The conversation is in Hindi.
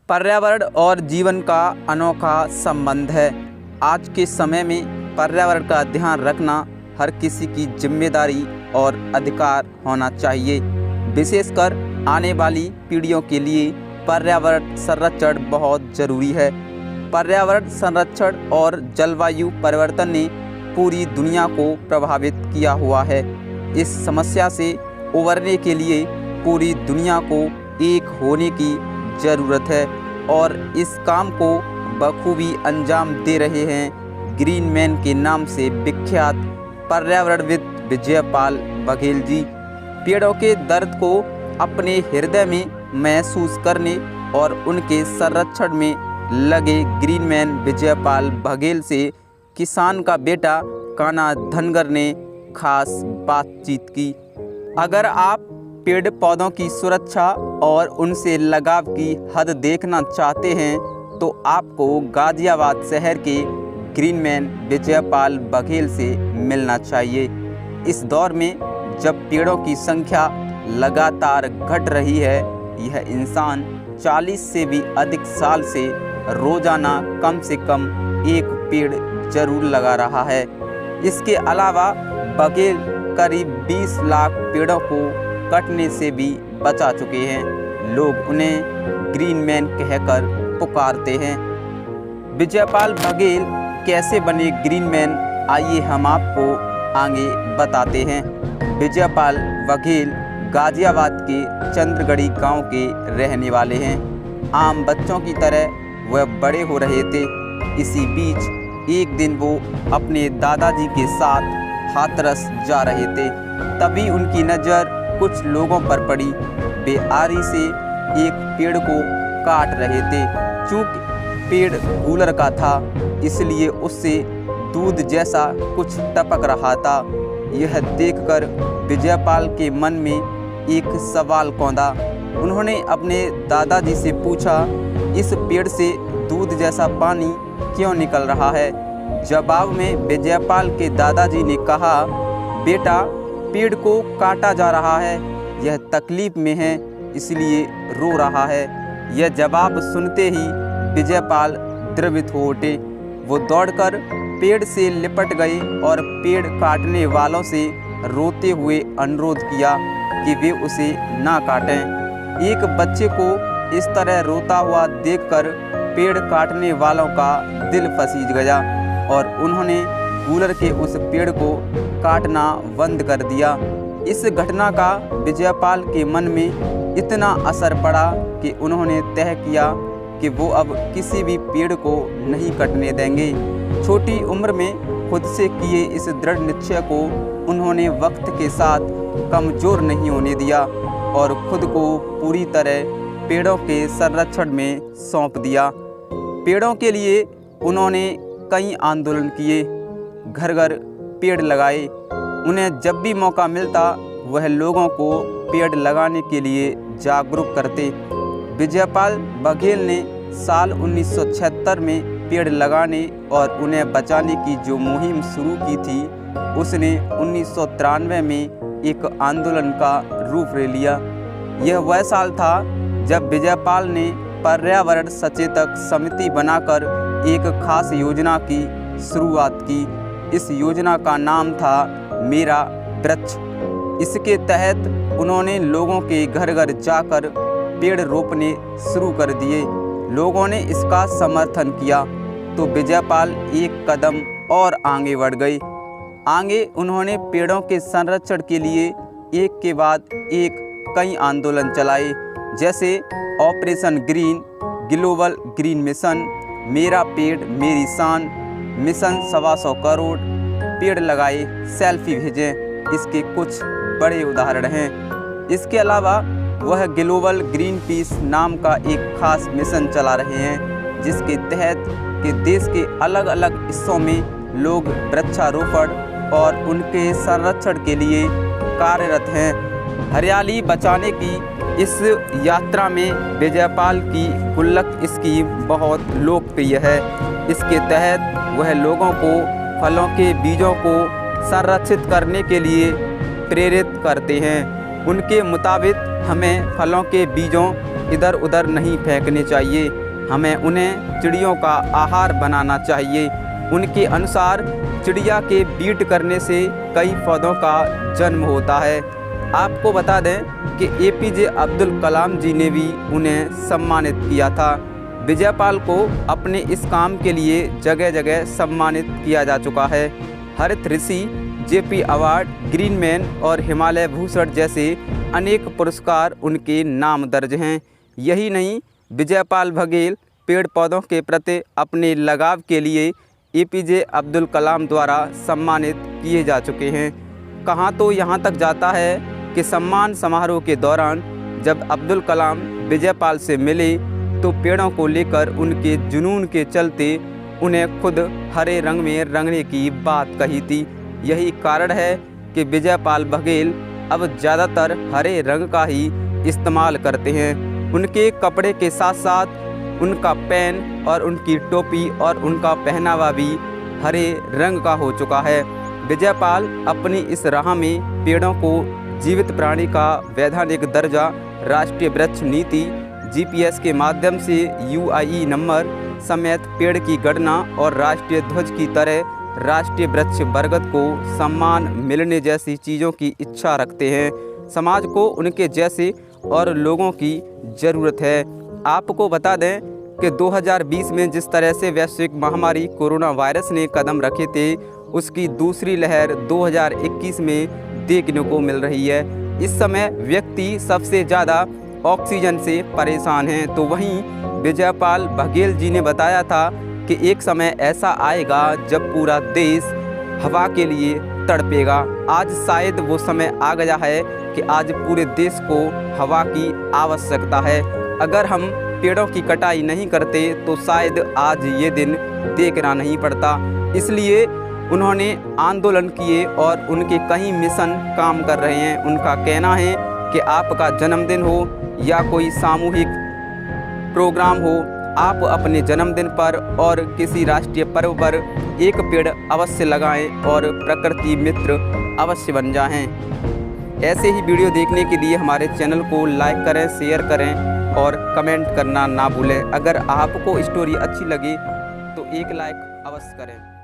पर्यावरण और जीवन का अनोखा संबंध है। आज के समय में पर्यावरण का ध्यान रखना हर किसी की जिम्मेदारी और अधिकार होना चाहिए। विशेषकर आने वाली पीढ़ियों के लिए पर्यावरण संरक्षण बहुत ज़रूरी है। पर्यावरण संरक्षण और जलवायु परिवर्तन ने पूरी दुनिया को प्रभावित किया हुआ है। इस समस्या से उबरने के लिए पूरी दुनिया को एक होने की ज़रूरत है और इस काम को बखूबी अंजाम दे रहे हैं ग्रीन मैन के नाम से विख्यात पर्यावरणविद विजयपाल बघेल जी। पेड़ों के दर्द को अपने हृदय में महसूस करने और उनके संरक्षण में लगे ग्रीन मैन विजयपाल बघेल से किसान का बेटा कान्हा धनगर ने खास बातचीत की। अगर आप पेड़ पौधों की सुरक्षा और उनसे लगाव की हद देखना चाहते हैं तो आपको गाजियाबाद शहर के ग्रीन मैन विजयपाल बघेल से मिलना चाहिए। इस दौर में जब पेड़ों की संख्या लगातार घट रही है, यह इंसान 40 से भी अधिक साल से रोजाना कम से कम एक पेड़ जरूर लगा रहा है। इसके अलावा बघेल करीब 20 लाख पेड़ों को कटने से भी बचा चुके हैं। लोग उन्हें ग्रीन मैन कहकर पुकारते हैं। विजयपाल बघेल कैसे बने ग्रीन मैन, आइए हम आपको आगे बताते हैं। विजयपाल बघेल गाजियाबाद के चंद्रगढ़ी गांव के रहने वाले हैं। आम बच्चों की तरह वह बड़े हो रहे थे। इसी बीच एक दिन वो अपने दादाजी के साथ हाथरस जा रहे थे। तभी उनकी नज़र कुछ लोगों पर पड़ी। वे आरी से एक पेड़ को काट रहे थे। चूँकि पेड़ गूलर का था, इसलिए उससे दूध जैसा कुछ टपक रहा था। यह देखकर विजयपाल के मन में एक सवाल कौंधा। उन्होंने अपने दादाजी से पूछा, इस पेड़ से दूध जैसा पानी क्यों निकल रहा है? जवाब में विजयपाल के दादाजी ने कहा, बेटा, पेड़ को काटा जा रहा है, यह तकलीफ में है, इसलिए रो रहा है। यह जवाब सुनते ही विजयपाल द्रवित हो उठे। वो दौड़कर पेड़ से लिपट गए और पेड़ काटने वालों से रोते हुए अनुरोध किया कि वे उसे ना काटें। एक बच्चे को इस तरह रोता हुआ देखकर पेड़ काटने वालों का दिल फसीज गया और उन्होंने गूलर के उस पेड़ को काटना बंद कर दिया। इस घटना का विजयपाल के मन में इतना असर पड़ा कि उन्होंने तय किया कि वो अब किसी भी पेड़ को नहीं कटने देंगे। छोटी उम्र में खुद से किए इस दृढ़ निश्चय को उन्होंने वक्त के साथ कमज़ोर नहीं होने दिया और खुद को पूरी तरह पेड़ों के संरक्षण में सौंप दिया। पेड़ों के लिए उन्होंने कई आंदोलन किए, घर घर पेड़ लगाए। उन्हें जब भी मौका मिलता वह लोगों को पेड़ लगाने के लिए जागरूक करते। विजयपाल बघेल ने साल 1976 में पेड़ लगाने और उन्हें बचाने की जो मुहिम शुरू की थी, उसने 1993 में एक आंदोलन का रूप ले लिया। यह वह साल था जब विजयपाल ने पर्यावरण सचेतक समिति बनाकर एक खास योजना की शुरुआत की। इस योजना का नाम था मेरा वृक्ष। इसके तहत उन्होंने लोगों के घर घर जाकर पेड़ रोपने शुरू कर दिए। लोगों ने इसका समर्थन किया तो विजयपाल एक कदम और आगे बढ़ गए। आगे उन्होंने पेड़ों के संरक्षण के लिए एक के बाद एक कई आंदोलन चलाए, जैसे operation green, global green mission, मेरा पेड़ मेरी शान, मिशन 125 करोड़, पेड़ लगाए सेल्फी भेजें, इसके कुछ बड़े उदाहरण हैं। इसके अलावा वह ग्लोबल ग्रीन पीस नाम का एक खास मिशन चला रहे हैं, जिसके तहत कि देश के अलग अलग हिस्सों में लोग वृक्षारोपण और उनके संरक्षण के लिए कार्यरत हैं। हरियाली बचाने की इस यात्रा में विजयपाल की गुल्लक स्कीम बहुत लोकप्रिय है। इसके तहत वह लोगों को फलों के बीजों को संरक्षित करने के लिए प्रेरित करते हैं। उनके मुताबिक हमें फलों के बीजों इधर उधर नहीं फेंकने चाहिए। हमें उन्हें चिड़ियों का आहार बनाना चाहिए। उनके अनुसार चिड़िया के बीट करने से कई पौधों का जन्म होता है। आपको बता दें कि APJ अब्दुल कलाम जी ने भी उन्हें सम्मानित किया था। विजयपाल को अपने इस काम के लिए जगह जगह सम्मानित किया जा चुका है। हरित ऋषि, JP अवार्ड, ग्रीन मैन और हिमालय भूषण जैसे अनेक पुरस्कार उनके नाम दर्ज हैं। यही नहीं, विजयपाल बघेल पेड़ पौधों के प्रति अपने लगाव के लिए APJ अब्दुल कलाम द्वारा सम्मानित किए जा चुके हैं। कहाँ तो यहाँ तक जाता है कि सम्मान समारोह के दौरान जब अब्दुल कलाम विजयपाल से मिले तो पेड़ों को लेकर उनके जुनून के चलते उन्हें खुद हरे रंग में रंगने की बात कही थी। यही कारण है कि विजयपाल बघेल अब ज़्यादातर हरे रंग का ही इस्तेमाल करते हैं। उनके कपड़े के साथ साथ उनका पेन और उनकी टोपी और उनका पहनावा भी हरे रंग का हो चुका है। विजयपाल अपनी इस राह में पेड़ों को जीवित प्राणी का वैधानिक दर्जा, राष्ट्रीय वृक्ष नीति, GPS के माध्यम से UIE नंबर समेत पेड़ की गणना और राष्ट्रीय ध्वज की तरह राष्ट्रीय वृक्ष बरगद को सम्मान मिलने जैसी चीज़ों की इच्छा रखते हैं। समाज को उनके जैसे और लोगों की ज़रूरत है। आपको बता दें कि 2020 में जिस तरह से वैश्विक महामारी कोरोना वायरस ने कदम रखे थे, उसकी दूसरी लहर 2021 में देखने को मिल रही है। इस समय व्यक्ति सबसे ज़्यादा ऑक्सीजन से परेशान हैं। तो वहीं विजयपाल बघेल जी ने बताया था कि एक समय ऐसा आएगा जब पूरा देश हवा के लिए तड़पेगा। आज शायद वो समय आ गया है कि आज पूरे देश को हवा की आवश्यकता है। अगर हम पेड़ों की कटाई नहीं करते तो शायद आज ये दिन देखना नहीं पड़ता। इसलिए उन्होंने आंदोलन किए और उनके कई मिशन काम कर रहे हैं। उनका कहना है कि आपका जन्मदिन हो या कोई सामूहिक प्रोग्राम हो, आप अपने जन्मदिन पर और किसी राष्ट्रीय पर्व पर एक पेड़ अवश्य लगाएं और प्रकृति मित्र अवश्य बन जाएं। ऐसे ही वीडियो देखने के लिए हमारे चैनल को लाइक करें, शेयर करें और कमेंट करना ना भूलें। अगर आपको स्टोरी अच्छी लगी तो एक लाइक अवश्य करें।